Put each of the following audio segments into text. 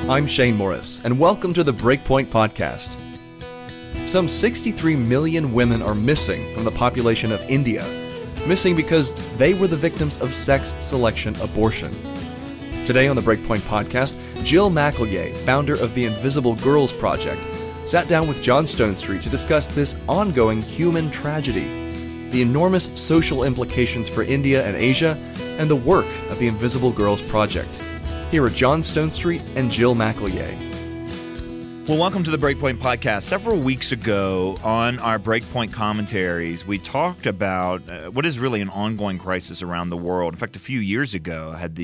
I'm Shane Morris, and welcome to the BreakPoint Podcast. Some 63 million women are missing from the population of India, missing because they were the victims of sex selection abortion. Today on the BreakPoint Podcast, Jill McElya, founder of the Invisible Girls Project, sat down with John Stonestreet to discuss this ongoing human tragedy, the enormous social implications for India and Asia, and the work of the Invisible Girls Project. Here are John Stonestreet and Jill McElya. Well, welcome to the BreakPoint Podcast. Several weeks ago on our BreakPoint commentaries, we talked about what is really an ongoing crisis around the world. In fact, a few years ago, I had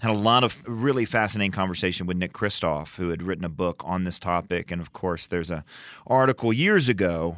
a lot of really fascinating conversation with Nick Kristof, who had written a book on this topic. And of course, there's an article years ago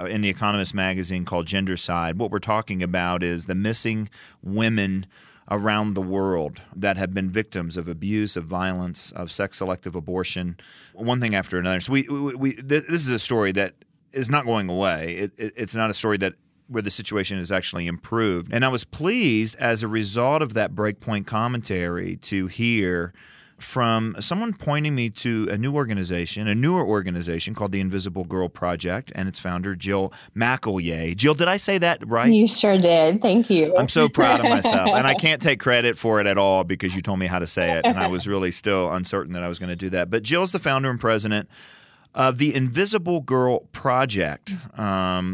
in The Economist magazine called Gendercide. What we're talking about is the missing women around the world that have been victims of abuse, of violence, of sex-selective abortion, one thing after another. So this is a story that is not going away. It's not a story where the situation is actually improved. And I was pleased as a result of that BreakPoint commentary to hear from someone pointing me to a newer organization called the Invisible Girl Project, and its founder, Jill McElya. Jill, did I say that right? You sure did. Thank you. I'm so proud of myself, and I can't take credit for it at all because you told me how to say it, and I was really still uncertain that I was going to do that. But Jill's the founder and president of the Invisible Girl Project.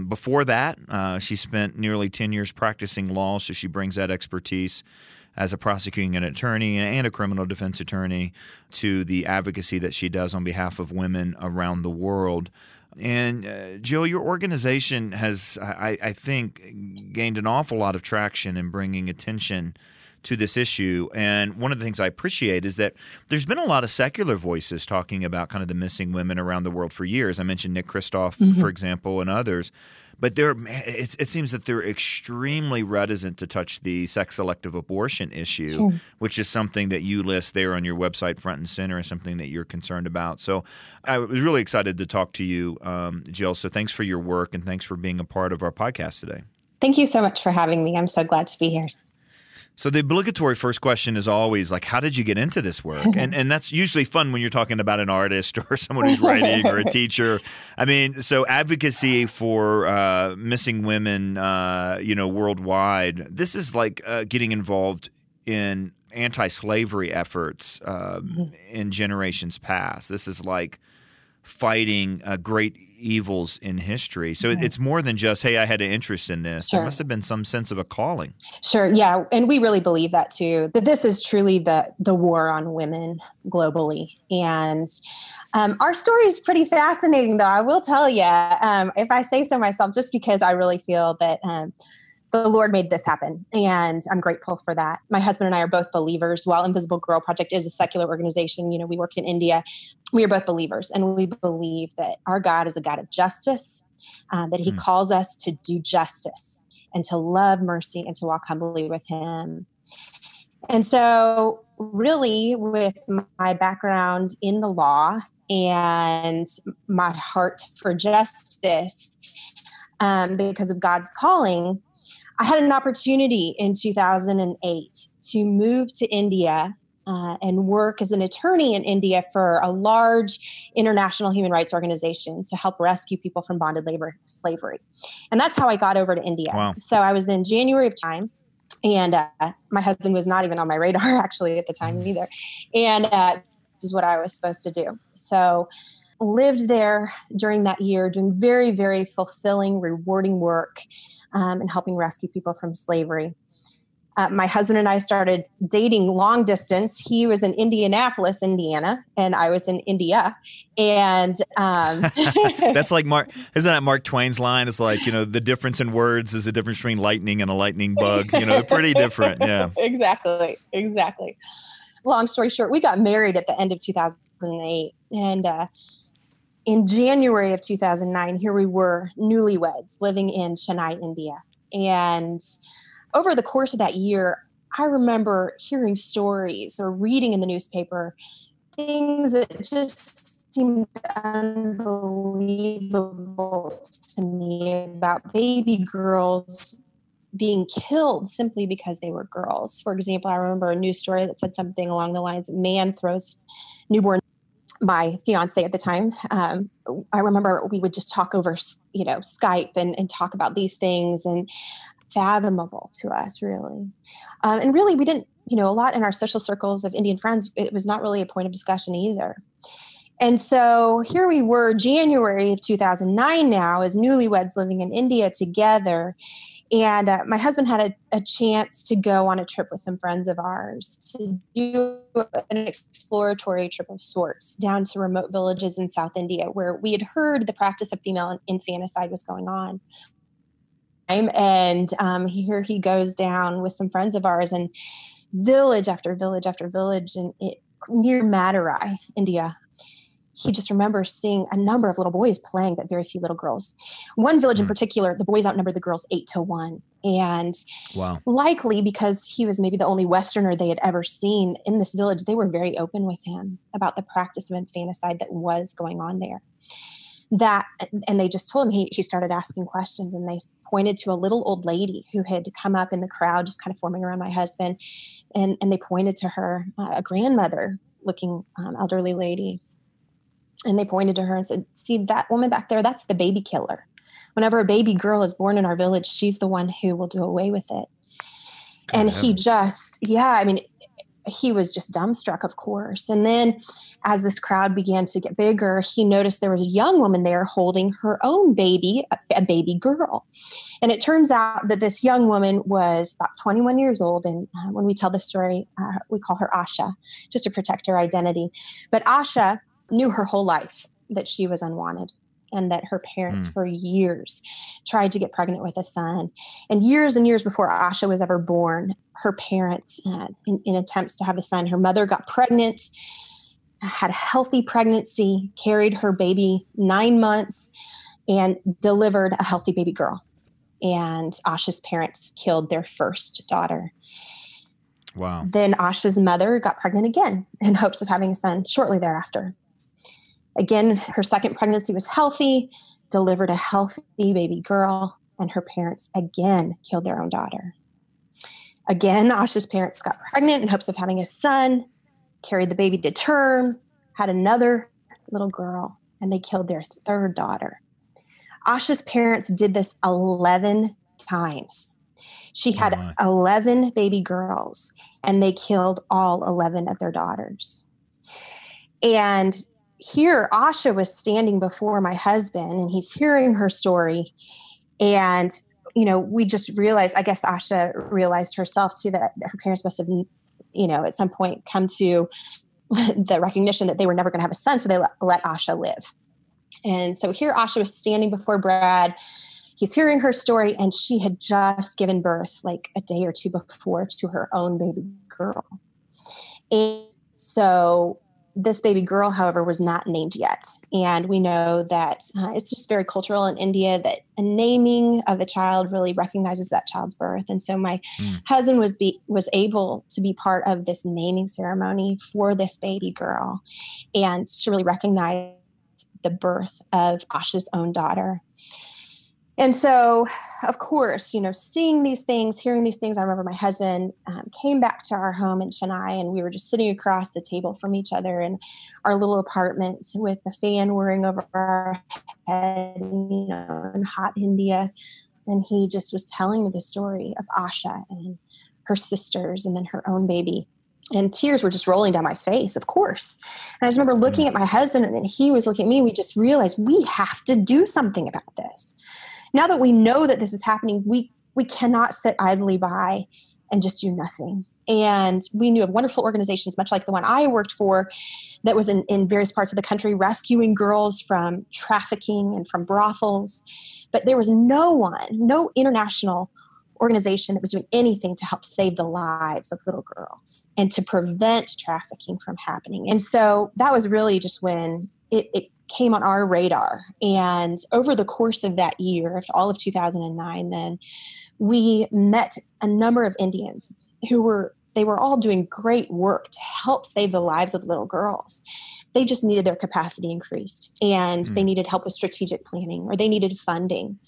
Before that, she spent nearly 10 years practicing law, so she brings that expertise as a prosecuting attorney and a criminal defense attorney to the advocacy that she does on behalf of women around the world. And Jill, your organization has, I think, gained an awful lot of traction in bringing attention to this issue. And one of the things I appreciate is that there's been a lot of secular voices talking about kind of the missing women around the world for years. I mentioned Nick Kristof, for example, and others. But it seems that they're extremely reticent to touch the sex-selective abortion issue, which is something that you list there on your website front and center and something that you're concerned about. So I was really excited to talk to you, Jill. So thanks for your work and thanks for being a part of our podcast today. Thank you so much for having me. I'm so glad to be here. So the obligatory first question is always like, how did you get into this work? And that's usually fun when you're talking about an artist or someone who's writing or a teacher. I mean, so advocacy for missing women, worldwide. This is like getting involved in anti-slavery efforts in generations past. This is like fighting great evils in history. So it's more than just, hey, I had an interest in this. There must have been some sense of a calling. Sure. Yeah. And we really believe that too, that this is truly the war on women globally. And our story is pretty fascinating, though. I will tell you, if I say so myself, just because I really feel that the Lord made this happen, and I'm grateful for that. My husband and I are both believers. While Invisible Girl Project is a secular organization, we work in India. We are both believers, and we believe that our God is a God of justice, that He calls us to do justice and to love mercy and to walk humbly with Him. And so really, with my background in the law and my heart for justice, because of God's calling, I had an opportunity in 2008 to move to India and work as an attorney in India for a large international human rights organization to help rescue people from bonded slavery. And that's how I got over to India. Wow. So I was in January of time, and my husband was not even on my radar actually at the time either. And this is what I was supposed to do. So lived there during that year, doing very, very fulfilling, rewarding work and helping rescue people from slavery. My husband and I started dating long distance. He was in Indianapolis, Indiana, and I was in India. And that's like isn't that Mark Twain's line? It's like, the difference in words is the difference between lightning and a lightning bug. They're pretty different. Yeah, exactly. Long story short, we got married at the end of 2008. And in January of 2009, here we were, newlyweds, living in Chennai, India. And over the course of that year, I remember hearing stories or reading in the newspaper things that just seemed unbelievable to me about baby girls being killed simply because they were girls. For example, I remember a news story that said something along the lines of man throws newborn. My fiance at the time, I remember we would just talk over, Skype and talk about these things, and fathomable to us, really. And really, we didn't, a lot in our social circles of Indian friends, it was not really a point of discussion either. And so here we were, January of 2009 now, as newlyweds living in India together. And my husband had a chance to go on a trip with some friends of ours to do an exploratory trip of sorts down to remote villages in South India, where we had heard the practice of female infanticide was going on. And here he goes down with some friends of ours, and village after village after village near Madurai, India. He just remembers seeing a number of little boys playing, but very few little girls. One village in particular, the boys outnumbered the girls 8-1. And likely because he was maybe the only Westerner they had ever seen in this village, they were very open with him about the practice of infanticide that was going on there. And they just told him, he started asking questions, and they pointed to a little old lady who had come up in the crowd, just kind of forming around my husband. And they pointed to her, a grandmother looking elderly lady. And they pointed to her and said, see that woman back there, that's the baby killer. Whenever a baby girl is born in our village, she's the one who will do away with it. And he just, he was just dumbstruck, of course. And then as this crowd began to get bigger, he noticed there was a young woman there holding her own baby, a baby girl. And it turns out that this young woman was about 21 years old. And when we tell this story, we call her Asha, just to protect her identity. But Asha knew her whole life that she was unwanted, and that her parents for years tried to get pregnant with a son. And years before Asha was ever born, her parents, in attempts to have a son, her mother got pregnant, had a healthy pregnancy, carried her baby 9 months, and delivered a healthy baby girl. And Asha's parents killed their first daughter. Wow. Then Asha's mother got pregnant again in hopes of having a son shortly thereafter. Again, her second pregnancy was healthy, delivered a healthy baby girl, and her parents again killed their own daughter. Again, Asha's parents got pregnant in hopes of having a son, carried the baby to term, had another little girl, and they killed their third daughter. Asha's parents did this 11 times. She had 11 baby girls, and they killed all 11 of their daughters. And here, Asha was standing before my husband, and he's hearing her story. And, we just realized, I guess Asha realized herself too, that her parents must have, at some point come to the recognition that they were never going to have a son. So they let Asha live. And so here Asha was standing before Brad. He's hearing her story, and she had just given birth like a day or two before to her own baby girl. And so this baby girl, however, was not named yet. And we know that it's just very cultural in India that a naming of a child really recognizes that child's birth. And so my husband was able to be part of this naming ceremony for this baby girl, and to really recognize the birth of Asha's own daughter. And so, of course, seeing these things, hearing these things, I remember my husband came back to our home in Chennai, and we were just sitting across the table from each other in our little apartment with the fan whirring over our head, in hot India. And he just was telling me the story of Asha and her sisters and then her own baby. And tears were just rolling down my face, of course. And I just remember looking at my husband, and he was looking at me. We just realized we have to do something about this. Now that we know that this is happening, we cannot sit idly by and just do nothing. And we knew of wonderful organizations, much like the one I worked for, that was in various parts of the country, rescuing girls from trafficking and from brothels. But there was no international organization that was doing anything to help save the lives of little girls and to prevent trafficking from happening. And so that was really just when it came on our radar. And over the course of that year, all of 2009, then we met a number of Indians who were all doing great work to help save the lives of little girls. They just needed their capacity increased, and they needed help with strategic planning, or they needed funding.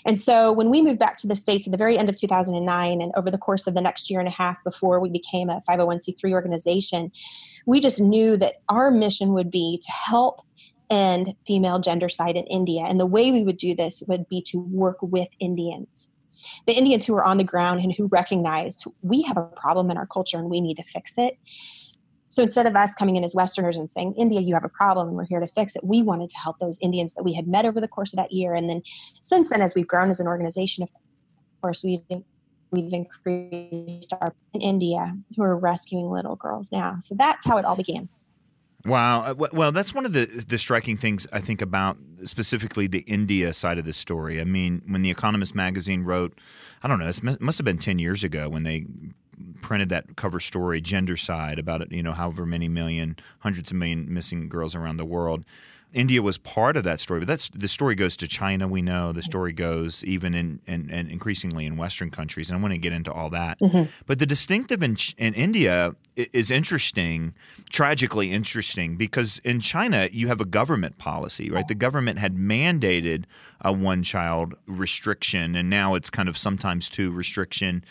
And so when we moved back to the States at the very end of 2009, and over the course of the next year and a half before we became a 501c3 organization, we just knew that our mission would be to help end female gendercide in India. And the way we would do this would be to work with Indians. The Indians who were on the ground and who recognized we have a problem in our culture and we need to fix it. So instead of us coming in as Westerners and saying, India, you have a problem and we're here to fix it, we wanted to help those Indians that we had met over the course of that year. And then since then, as we've grown as an organization, of course, we've increased our in India who are rescuing little girls now. So that's how it all began. Wow. Well, that's one of the striking things I think about specifically the India side of the story. I mean, when The Economist magazine wrote, I don't know, it must have been 10 years ago when they printed that cover story, Gendercide, about it, however many million, hundreds of million missing girls around the world. India was part of that story, but the story goes to China. We know the story goes even in increasingly in Western countries, and I want to get into all that. Mm-hmm. But the distinctive in India is interesting, tragically interesting, because in China you have a government policy, right? The government had mandated a one-child restriction, and now it's kind of sometimes two restriction.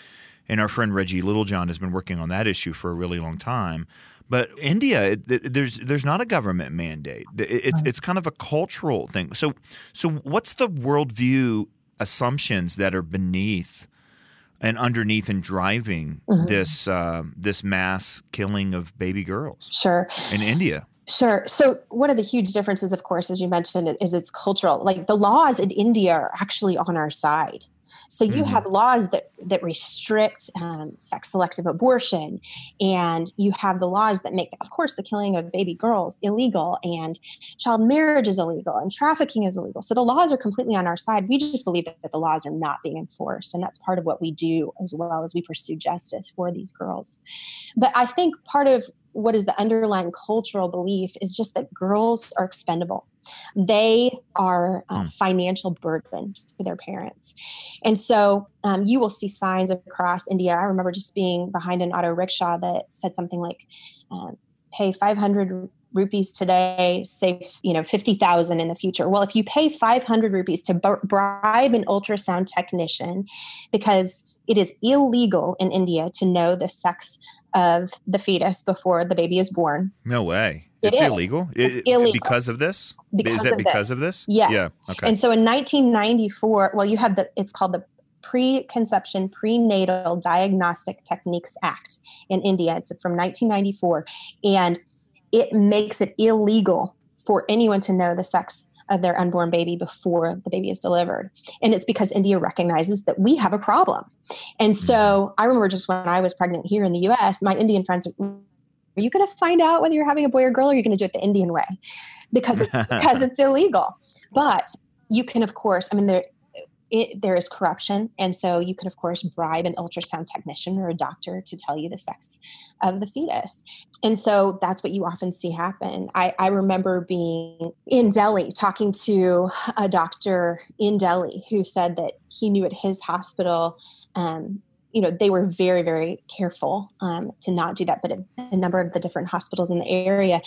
And our friend Reggie Littlejohn has been working on that issue for a really long time. But India, there's not a government mandate. It's kind of a cultural thing. So what's the worldview assumptions that are beneath and underneath and driving this mass killing of baby girls? Sure. In India? Sure. So one of the huge differences, of course, as you mentioned, is it's cultural. Like the laws in India are actually on our side. So you have laws that restrict sex-selective abortion, and you have the laws that make, of course, the killing of baby girls illegal, and child marriage is illegal, and trafficking is illegal. So the laws are completely on our side. We just believe that the laws are not being enforced, and that's part of what we do as well as we pursue justice for these girls. But I think part of what is the underlying cultural belief is just that girls are expendable. They are a financial burden to their parents. And so you will see signs across India. I remember just being behind an auto rickshaw that said something like, pay 500 rupees today, save 50,000 in the future. Well, if you pay 500 rupees to bribe an ultrasound technician, because it is illegal in India to know the sex of the fetus before the baby is born. No way. It's illegal? It's illegal. Because of this? Because is it because of this? Yes. Yeah. Okay. And so in 1994, well, you have it's called the Preconception, Prenatal Diagnostic Techniques Act in India. It's from 1994. And it makes it illegal for anyone to know the sex of their unborn baby before the baby is delivered. And it's because India recognizes that we have a problem. And so I remember just when I was pregnant here in the US, my Indian friends, are you going to find out whether you're having a boy or girl, or are you going to do it the Indian way? Because it's illegal. But you can, of course, there is corruption. And so you could, of course, bribe an ultrasound technician or a doctor to tell you the sex of the fetus. And so that's what you often see happen. I remember being in Delhi talking to a doctor in Delhi who said that he knew at his hospital, they were very, very careful to not do that. But at a number of the different hospitals in the area,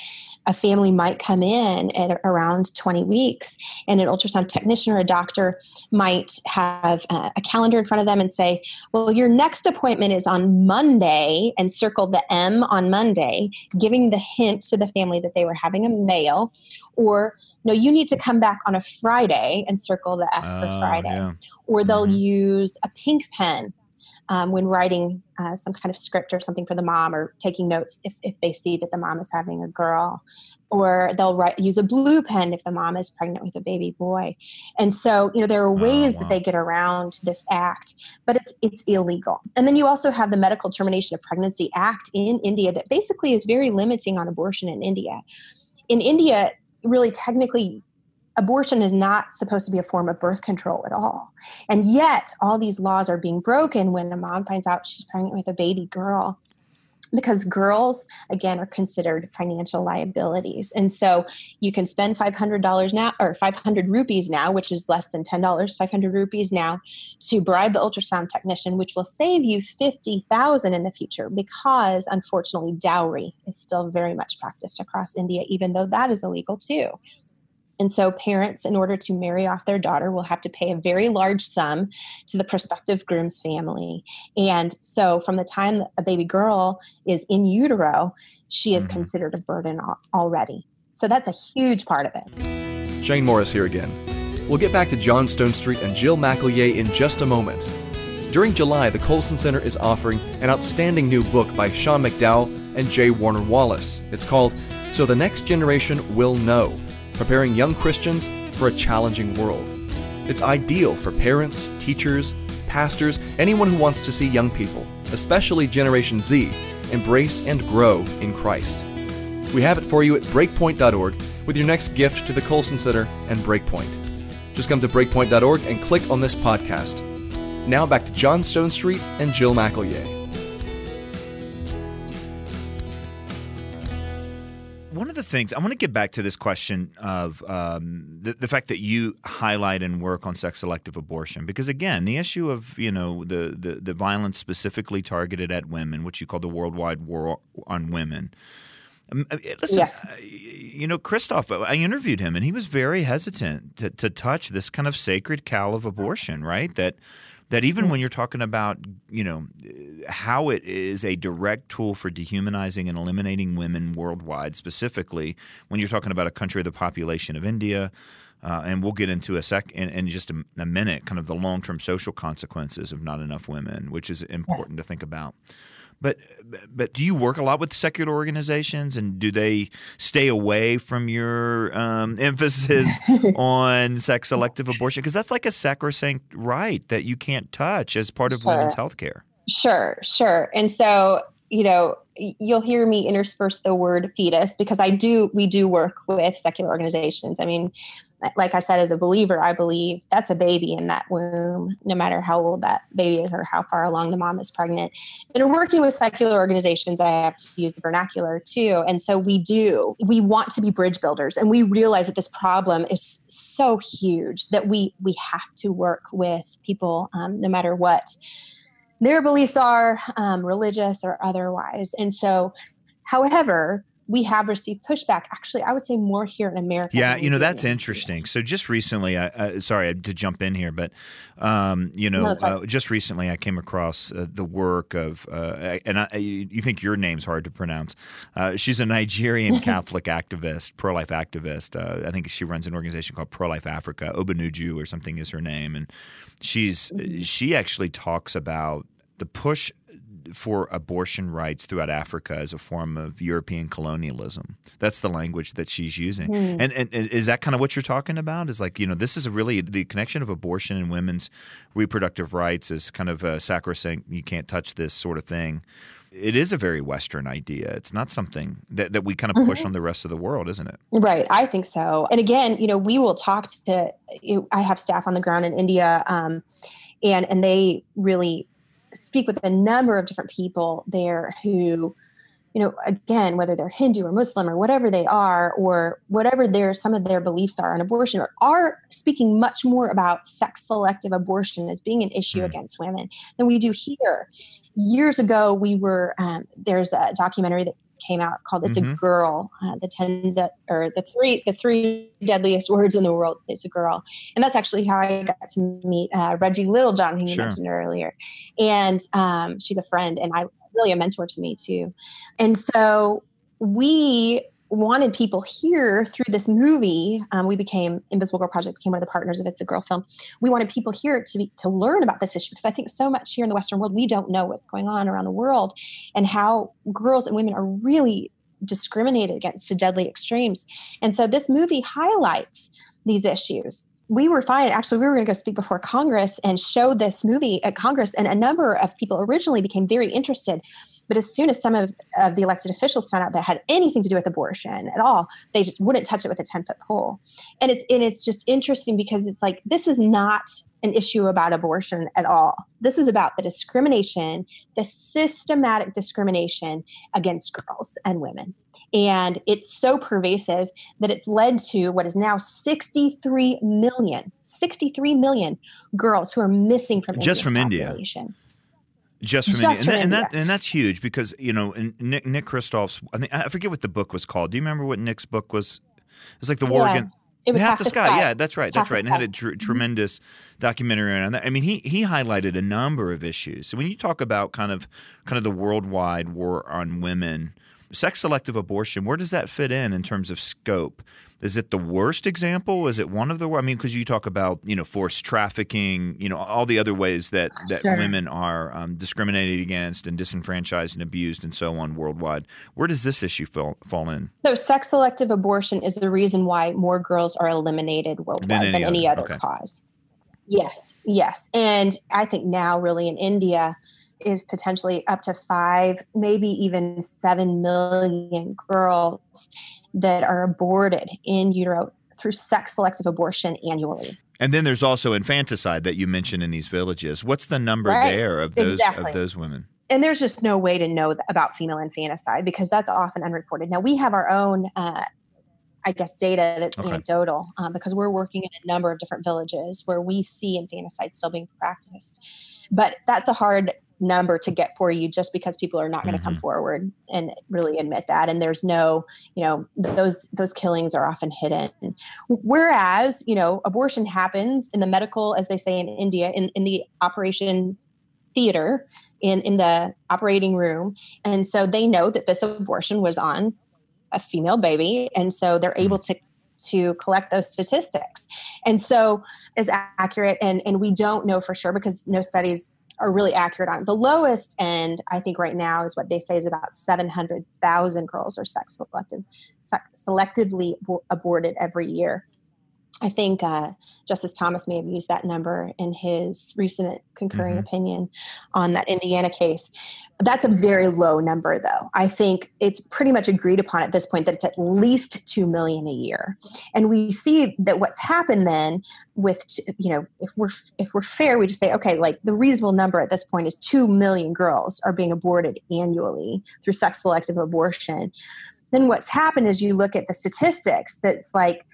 a family might come in at around 20 weeks, and an ultrasound technician or a doctor might have a calendar in front of them and say, well, your next appointment is on Monday, and circle the M on Monday, giving the hint to the family that they were having a male. Or, no, you need to come back on a Friday, and circle the F for Friday. Yeah. Or they'll use a pink pen when writing some kind of script or something for the mom, or taking notes if they see that the mom is having a girl. Or they'll use a blue pen if the mom is pregnant with a baby boy. And so, there are ways that they get around this act, but it's illegal. And then you also have the Medical Termination of Pregnancy Act in India that basically is very limiting on abortion in India. In India, really technically, abortion is not supposed to be a form of birth control at all. And yet all these laws are being broken when a mom finds out she's pregnant with a baby girl. because girls, again, are considered financial liabilities. And so you can spend $500 now, or 500 rupees now, which is less than $10, 500 rupees now, to bribe the ultrasound technician, which will save you $50,000 in the future, because unfortunately dowry is still very much practiced across India, even though that is illegal too. And so parents, in order to marry off their daughter, will have to pay a very large sum to the prospective groom's family. And so from the time a baby girl is in utero, she is considered a burden already. So that's a huge part of it. Shane Morris here again. We'll get back to John Stonestreet and Jill McElya in just a moment. During July, the Colson Center is offering an outstanding new book by Sean McDowell and J. Warner Wallace. It's called So the Next Generation Will Know: Preparing Young Christians for a Challenging World. It's ideal for parents, teachers, pastors, anyone who wants to see young people, especially Generation Z, embrace and grow in Christ. We have it for you at breakpoint.org with your next gift to the Colson Center and BreakPoint. Just come to breakpoint.org and click on this podcast. Now back to John Stonestreet and Jill McElya. One of the things I want to get back to this question of the fact that you highlight and work on sex-selective abortion, because again, the issue of the violence specifically targeted at women, which you call the worldwide war on women. Listen, yes. Christoph, I interviewed him, and he was very hesitant to touch this kind of sacred cow of abortion, right? That even when you're talking about, how it is a direct tool for dehumanizing and eliminating women worldwide, specifically when you're talking about a country of the population of India, and we'll get into in just a minute, kind of the long-term social consequences of not enough women, which is important to think about. But do you work a lot with secular organizations, and do they stay away from your emphasis on sex-selective abortion? Because that's like a sacrosanct right that you can't touch as part of women's health care. Sure. And so, you'll hear me intersperse the word fetus, because we do work with secular organizations. I mean, like I said, as a believer, I believe that's a baby in that womb, no matter how old that baby is or how far along the mom is pregnant. But in working with secular organizations, I have to use the vernacular too. And so we want to be bridge builders. And we realize that this problem is so huge that we have to work with people, no matter what their beliefs are, religious or otherwise. And so, however, we have received pushback, actually, I would say more here in America. Yeah, that's interesting. So just recently, sorry to jump in here, but, just recently I came across the work of, you think your name's hard to pronounce. She's a Nigerian Catholic activist, pro-life activist. I think she runs an organization called Pro-Life Africa. Obanuju or something is her name. And she actually talks about the push for abortion rights throughout Africa as a form of European colonialism. That's the language that she's using. And is that kind of what you're talking about? Is like, this is really the connection of abortion and women's reproductive rights is kind of a sacrosanct, you can't touch this sort of thing. It is a very Western idea. It's not something that we kind of push on the rest of the world, isn't it? Right. I think so. And again, we will talk to, I have staff on the ground in India, and they really speak with a number of different people there who, again, whether they're Hindu or Muslim or whatever they are, or whatever some of their beliefs are on abortion, are speaking much more about sex-selective abortion as being an issue against women than we do here. Years ago, there's a documentary that came out called "It's a Girl," the three deadliest words in the world. It's a girl, and that's actually how I got to meet Reggie Littlejohn, who you mentioned earlier. And she's a friend, and really a mentor to me too. And so we wanted people here through this movie. Invisible Girl Project became one of the partners of It's a Girl film. We wanted people here to learn about this issue, because I think so much here in the Western world, we don't know what's going on around the world and how girls and women are really discriminated against to deadly extremes. And so this movie highlights these issues. We were going to go speak before Congress and show this movie at Congress, and a number of people originally became very interested. But as soon as some of the elected officials found out that had anything to do with abortion at all, they just wouldn't touch it with a 10-foot pole. And it's just interesting because it's like, this is not an issue about abortion at all. This is about the discrimination, the systematic discrimination against girls and women. And it's so pervasive that it's led to what is now 63 million girls who are missing from just from population. India. Just from India. And that's huge because, Nick Kristof's, I forget what the book was called. Do you remember what Nick's book was? It was like the war against Half the Sky. Yeah, that's right. And it had a tremendous documentary on that. I mean, he highlighted a number of issues. So when you talk about kind of the worldwide war on women, sex-selective abortion, where does that fit in terms of scope? Is it the worst example? Is it one of the – I mean, because you talk about, forced trafficking, all the other ways that Sure. women are discriminated against and disenfranchised and abused and so on worldwide. Where does this issue fall in? So sex-selective abortion is the reason why more girls are eliminated worldwide than any other cause. Yes. And I think now really in India – is potentially up to 5, maybe even 7 million girls that are aborted in utero through sex-selective abortion annually. And then there's also infanticide that you mentioned in these villages. What's the number there of those women? And there's just no way to know about female infanticide because that's often unreported. Now, we have our own data that's anecdotal because we're working in a number of different villages where we see infanticide still being practiced. But that's a hard number to get for you just because people are not going to come forward and really admit that. And there's no, those killings are often hidden. Whereas, abortion happens in the medical, as they say in India, in the operation theater, in the operating room. And so they know that this abortion was on a female baby. And so they're able to collect those statistics. And so is accurate. And we don't know for sure because no studies are really accurate on it. The lowest end, I think right now is what they say is about 700,000 girls are selectively aborted every year. I think Justice Thomas may have used that number in his recent concurring opinion on that Indiana case. That's a very low number, though. I think it's pretty much agreed upon at this point that it's at least 2 million a year. And we see that what's happened then with, if we're fair, we just say, okay, like the reasonable number at this point is 2 million girls are being aborted annually through sex-selective abortion. Then what's happened is you look at the statistics that's like,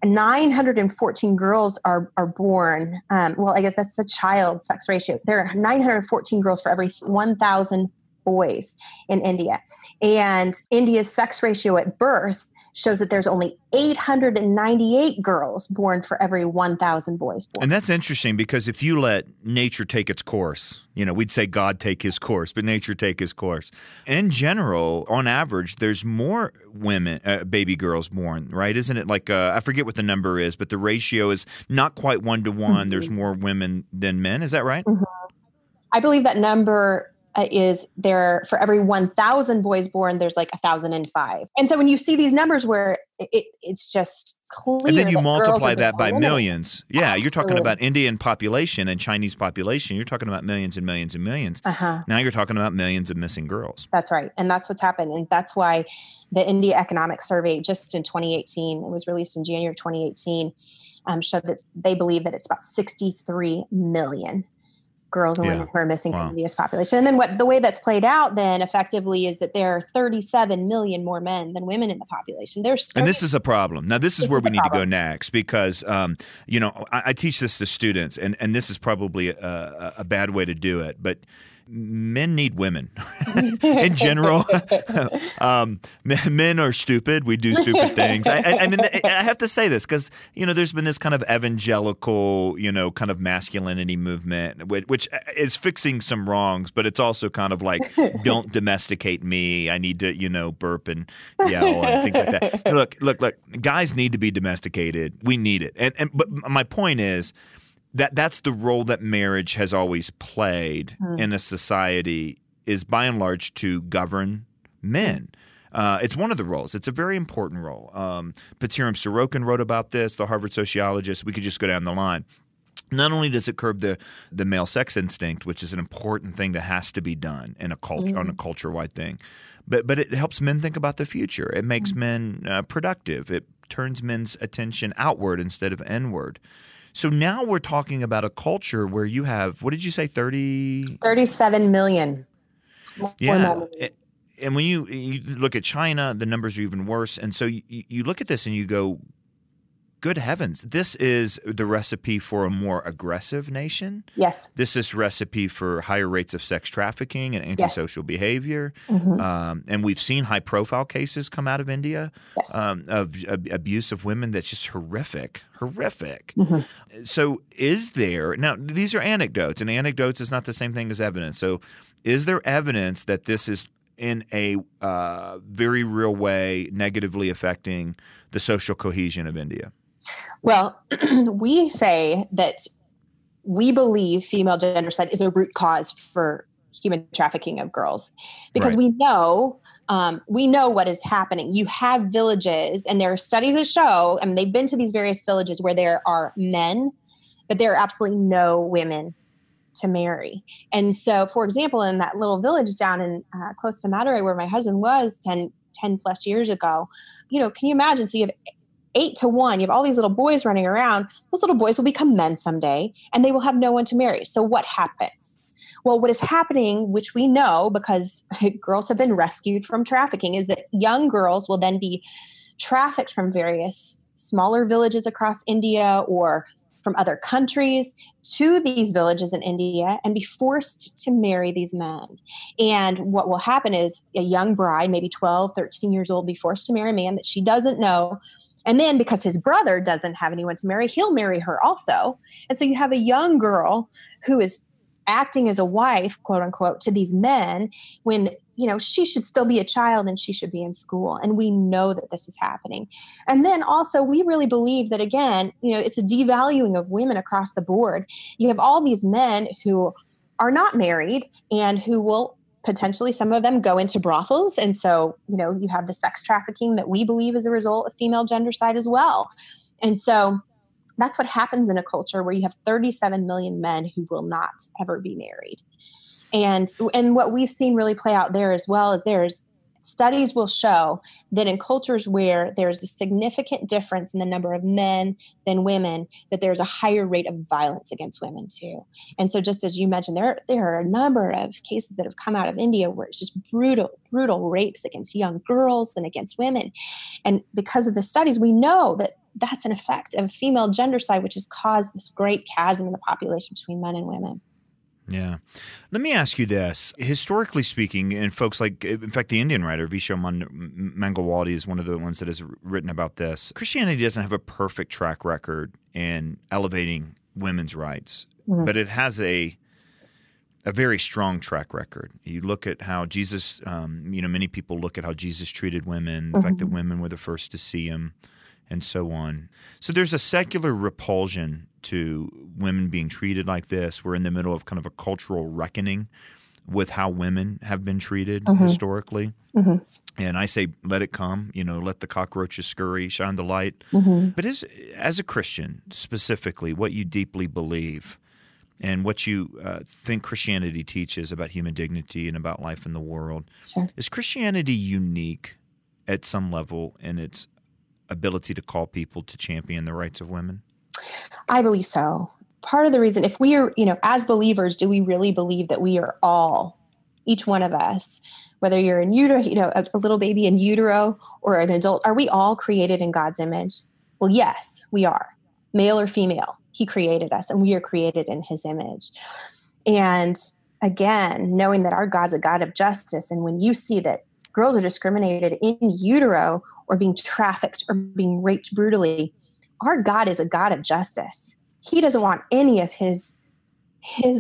914 girls are born. I guess that's the child sex ratio. There are 914 girls for every 1,000 boys in India. And India's sex ratio at birth shows that there's only 898 girls born for every 1,000 boys born. And that's interesting because if you let nature take its course, we'd say God take his course, but nature take his course. In general, on average, there's more baby girls born, right? Isn't it like, I forget what the number is, but the ratio is not quite 1-to-1. There's more women than men. Is that right? I believe that number is there for every 1,000 boys born, there's like 1,005. And so when you see these numbers where it's just clear. And then you multiply that by millions. Yeah, absolutely. You're talking about Indian population and Chinese population. You're talking about millions and millions and millions. Now you're talking about millions of missing girls. That's right. And that's what's happened. And that's why the India Economic Survey just in 2018, it was released in January of 2018, showed that they believe that it's about 63 million girls and women who are missing from India's population. And then the way that's played out then effectively is that there are 37 million more men than women in the population. And this is a problem. Now, this is where we need to go next because, I teach this to students, and this is probably a bad way to do it, but men need women in general. Men are stupid. We do stupid things. I mean, I have to say this because, there's been this kind of evangelical, kind of masculinity movement, which is fixing some wrongs, but it's also kind of like, don't domesticate me. I need to, burp and yell and things like that. Look, guys need to be domesticated. We need it. But my point is, that's the role that marriage has always played in a society is by and large to govern men. It's one of the roles. It's a very important role. Patiram Sorokin wrote about this, the Harvard sociologist. We could just go down the line. Not only does it curb the male sex instinct, which is an important thing that has to be done in a culture on a culture-wide thing, but it helps men think about the future. It makes men productive. It turns men's attention outward instead of inward. So now we're talking about a culture where you have, what did you say, 37 million. Yeah. And when you look at China, the numbers are even worse. And so you look at this and you go, good heavens, this is the recipe for a more aggressive nation. Yes. This is recipe for higher rates of sex trafficking and antisocial behavior. And we've seen high-profile cases come out of India of abuse of women that's just horrific. So is there – now, these are anecdotes, and anecdotes is not the same thing as evidence. So is there evidence that this is in a very real way negatively affecting the social cohesion of India? Well, we say that we believe female gendercide is a root cause for human trafficking of girls, because we know what is happening. You have villages, and there are studies that show, and they've been to these various villages where there are men, but there are absolutely no women to marry. And so, for example, in that little village down in close to Madurai, where my husband was 10 plus years ago, can you imagine? So you have 8 to 1, you have all these little boys running around. Those little boys will become men someday, and they will have no one to marry. So what happens? Well, what is happening, which we know because girls have been rescued from trafficking, is that young girls will then be trafficked from various smaller villages across India or from other countries to these villages in India and be forced to marry these men. And what will happen is a young bride, maybe 12, 13 years old, be forced to marry a man that she doesn't know. And then because his brother doesn't have anyone to marry, he'll marry her also. And so you have a young girl who is acting as a wife, quote unquote, to these men when, she should still be a child and she should be in school. And we know that this is happening. And then also we really believe that, again, it's a devaluing of women across the board. You have all these men who are not married and who will potentially, some of them go into brothels. And so, you have the sex trafficking that we believe is a result of female gendercide as well. And so that's what happens in a culture where you have 37 million men who will not ever be married. And what we've seen really play out there as well is studies will show that in cultures where there's a significant difference in the number of men than women, that there's a higher rate of violence against women too. And so just as you mentioned, there are a number of cases that have come out of India where it's just brutal rapes against young girls and against women. And because of the studies, we know that that's an effect of female gendercide, which has caused this great chasm in the population between men and women. Yeah. Let me ask you this. Historically speaking, and folks like, in fact, the Indian writer Visho Mangalwadi is one of the ones that has written about this. Christianity doesn't have a perfect track record in elevating women's rights, but it has a very strong track record. You look at how Jesus, many people look at how Jesus treated women, the fact that women were the first to see him, and so on. So there's a secular repulsion to women being treated like this. We're in the middle of kind of a cultural reckoning with how women have been treated historically. And I say, let it come, let the cockroaches scurry, shine the light. But as a Christian, specifically, what you deeply believe and what you think Christianity teaches about human dignity and about life in the world, is Christianity unique at some level in its ability to call people to champion the rights of women? I believe so. Part of the reason, if we are, as believers, do we really believe that we are all, each one of us, whether you're in utero, a little baby in utero or an adult, are we all created in God's image? Well, yes, we are. Male or female, he created us and we are created in his image. And again, knowing that our God's a God of justice. And when you see that girls are discriminated in utero or being trafficked or being raped brutally, our God is a God of justice. He doesn't want any of his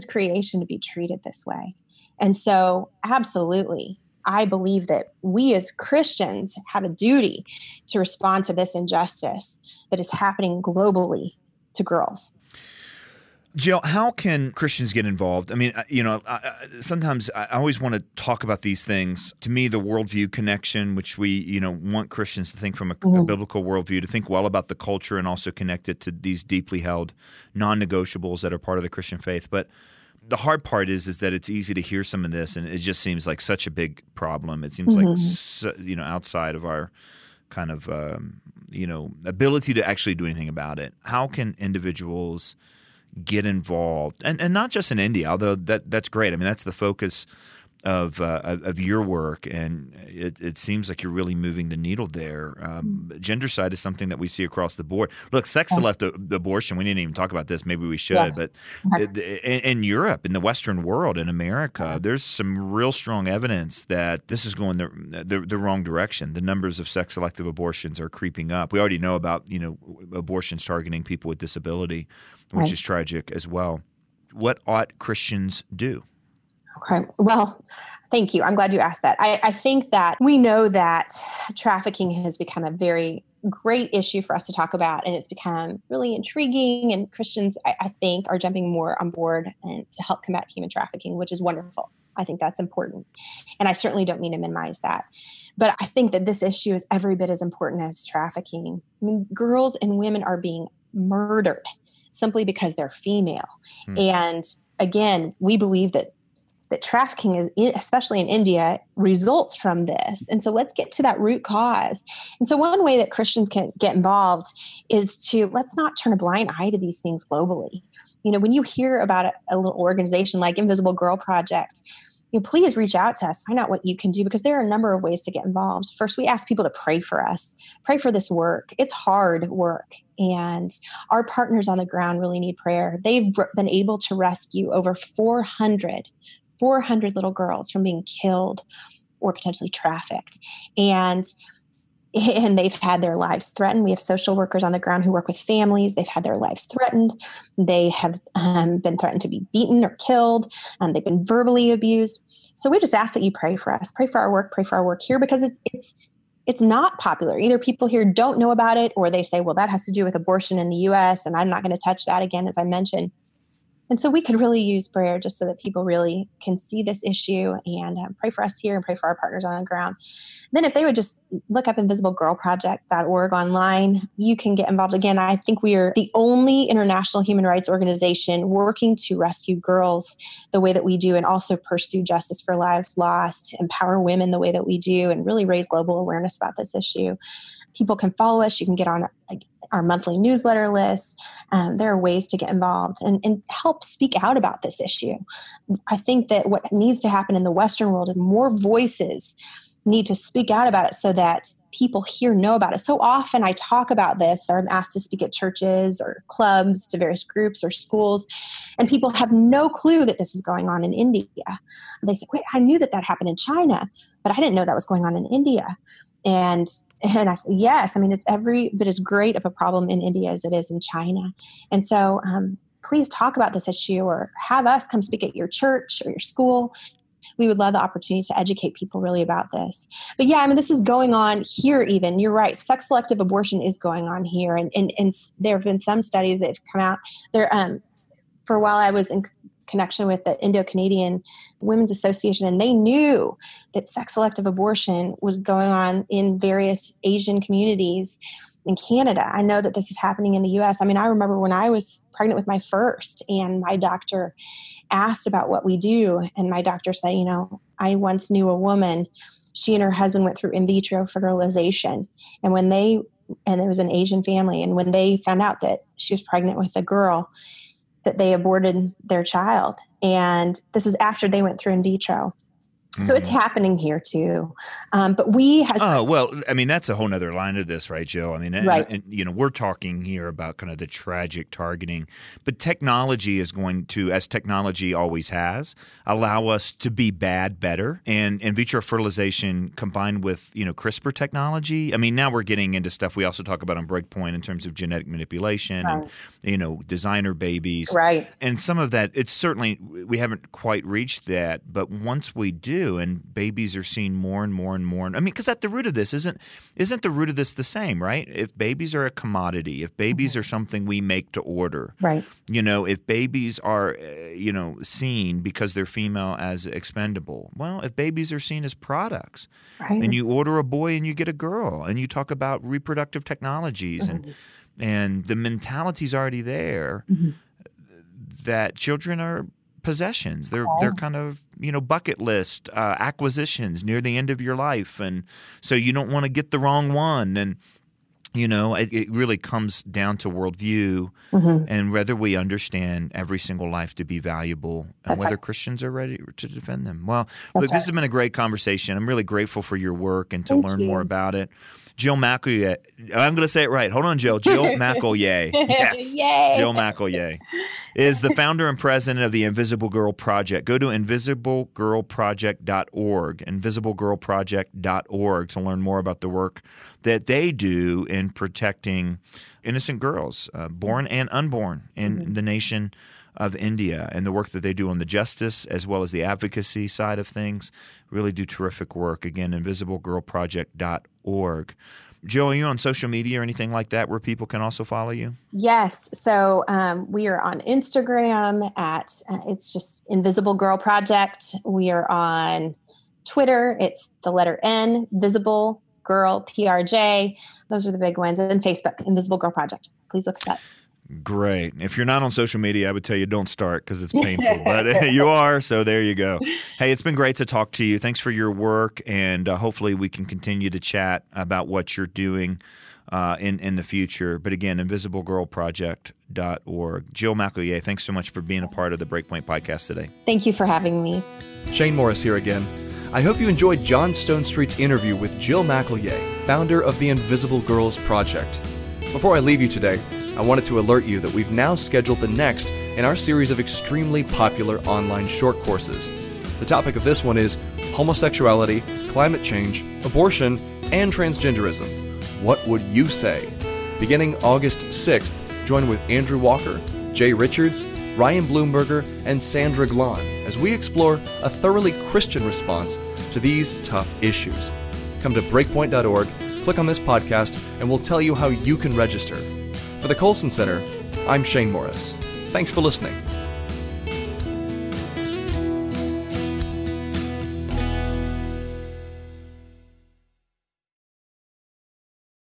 creation to be treated this way. And so absolutely, I believe that we as Christians have a duty to respond to this injustice that is happening globally to girls. Jill, how can Christians get involved? I mean, sometimes I always want to talk about these things. To me, the worldview connection, which we, want Christians to think from a biblical worldview, to think well about the culture and also connect it to these deeply held non-negotiables that are part of the Christian faith. But the hard part is that it's easy to hear some of this, and it just seems like such a big problem. It seems like, outside of our kind of, ability to actually do anything about it. How can individuals get involved, and not just in India, although that's great. I mean, that's the focus of your work, and it seems like you're really moving the needle there. Gendercide is something that we see across the board. Look, sex-selective abortion, we didn't even talk about this. Maybe we should, but in Europe, in the Western world, in America, there's some real strong evidence that this is going the wrong direction. The numbers of sex-selective abortions are creeping up. We already know about abortions targeting people with disability, which is tragic as well. What ought Christians do? Okay. Well, thank you. I'm glad you asked that. I think that we know that trafficking has become a very great issue for us to talk about, and it's become really intriguing, and Christians, I think, are jumping more on board and to help combat human trafficking, which is wonderful. I think that's important. And I certainly don't mean to minimize that. But I think that this issue is every bit as important as trafficking. I mean, girls and women are being murdered simply because they're female. And again, we believe that trafficking, especially in India, results from this. And so let's get to that root cause. And so one way that Christians can get involved is let's not turn a blind eye to these things globally. When you hear about a little organization like Invisible Girl Project, please reach out to us, find out what you can do, because there are a number of ways to get involved. First, we ask people to pray for us, pray for this work. It's hard work, and our partners on the ground really need prayer. They've been able to rescue over 400 little girls from being killed or potentially trafficked. And they've had their lives threatened. We have social workers on the ground who work with families. They've had their lives threatened. They have been threatened to be beaten or killed. They've been verbally abused. So we just ask that you pray for us, pray for our work here, because it's not popular. Either people here don't know about it, or they say, well, that has to do with abortion in the U.S., and I'm not going to touch that again, as I mentioned. And so we could really use prayer just so that people really can see this issue and pray for us here and pray for our partners on the ground. Then if they would just look up invisiblegirlproject.org online, you can get involved. Again, I think we are the only international human rights organization working to rescue girls the way that we do, and also pursue justice for lives lost, empower women the way that we do, and really raise global awareness about this issue. People can follow us. You can get on our monthly newsletter list. There are ways to get involved and help speak out about this issue. I think that what needs to happen in the Western world is more voices need to speak out about it so that people here know about it. So often I talk about this, or I'm asked to speak at churches or clubs, to various groups or schools, and people have no clue that this is going on in India. They say, wait, I knew that happened in China, but I didn't know that was going on in India. And I said, yes, I mean, it's every bit as great of a problem in India as it is in China. And so please talk about this issue, or have us come speak at your church or your school. We would love the opportunity to educate people really about this. But yeah, I mean, this is going on here even. You're right. Sex-selective abortion is going on here. And there have been some studies that have come out there. For a while, I was in connection with the Indo-Canadian Women's Association, and they knew that sex-selective abortion was going on in various Asian communities in Canada. I know that this is happening in the U.S. I mean, I remember when I was pregnant with my first, and my doctor asked about what we do, and my doctor said, I once knew a woman, she and her husband went through in vitro fertilization, and it was an Asian family, and when they found out that she was pregnant with a girl, that they aborted their child. And this is after they went through in vitro. So it's happening here too. But we have... Oh, well, I mean, that's a whole nother line of this, right, Jill? I mean, right. And we're talking here about kind of the tragic targeting, but technology is going to, as technology always has, allow us to be bad better. And in vitro fertilization combined with, CRISPR technology, I mean, now we're getting into stuff we also talk about on BreakPoint in terms of genetic manipulation and, designer babies. Right. And some of that, it's certainly, we haven't quite reached that, but once we do, do, and babies are seen more and more and more. I mean, because at the root of this isn't the root of this the same, right? If babies are a commodity, if babies are something we make to order, right? If babies are, seen because they're female as expendable. Well, if babies are seen as products, right. And you order a boy and you get a girl, and you talk about reproductive technologies, and the mentality's already there that children are possessions. They're kind of, bucket list acquisitions near the end of your life. And so you don't want to get the wrong one. And, it really comes down to worldview and whether we understand every single life to be valuable and whether Christians are ready to defend them. Well, look, this has been a great conversation. I'm really grateful for your work and to learn more about it. Jill McElya. I'm going to say it right. Hold on, Jill. Jill McElya. Yes. Yay. Jill McElya is the founder and president of the Invisible Girl Project. Go to invisiblegirlproject.org, invisiblegirlproject.org to learn more about the work that they do in protecting innocent girls, born and unborn, in the nation of India, and the work that they do on the justice as well as the advocacy side of things. Really do terrific work. Again, invisiblegirlproject.org. Jill, are you on social media or anything like that where people can also follow you? Yes. So we are on Instagram at, it's just Invisible Girl Project. We are on Twitter. It's the letter N, Visible Girl, PRJ. Those are the big ones. And Facebook, Invisible Girl Project. Please look at that. Great. If you're not on social media, I would tell you don't start because it's painful, but you are, so there you go. Hey, it's been great to talk to you. Thanks for your work, and hopefully we can continue to chat about what you're doing in the future. But again, invisiblegirlproject.org. Jill McElya, thanks so much for being a part of the BreakPoint Podcast today. Thank you for having me. Shane Morris here again. I hope you enjoyed John Stonestreet's interview with Jill McElya, founder of the Invisible Girls Project. Before I leave you today, I wanted to alert you that we've now scheduled the next in our series of extremely popular online short courses. The topic of this one is homosexuality, climate change, abortion, and transgenderism. What would you say? Beginning August 6th, join with Andrew Walker, Jay Richards, Ryan Bloomberger, and Sandra Glahn as we explore a thoroughly Christian response to these tough issues. Come to breakpoint.org, click on this podcast, and we'll tell you how you can register. For the Colson Center, I'm Shane Morris. Thanks for listening.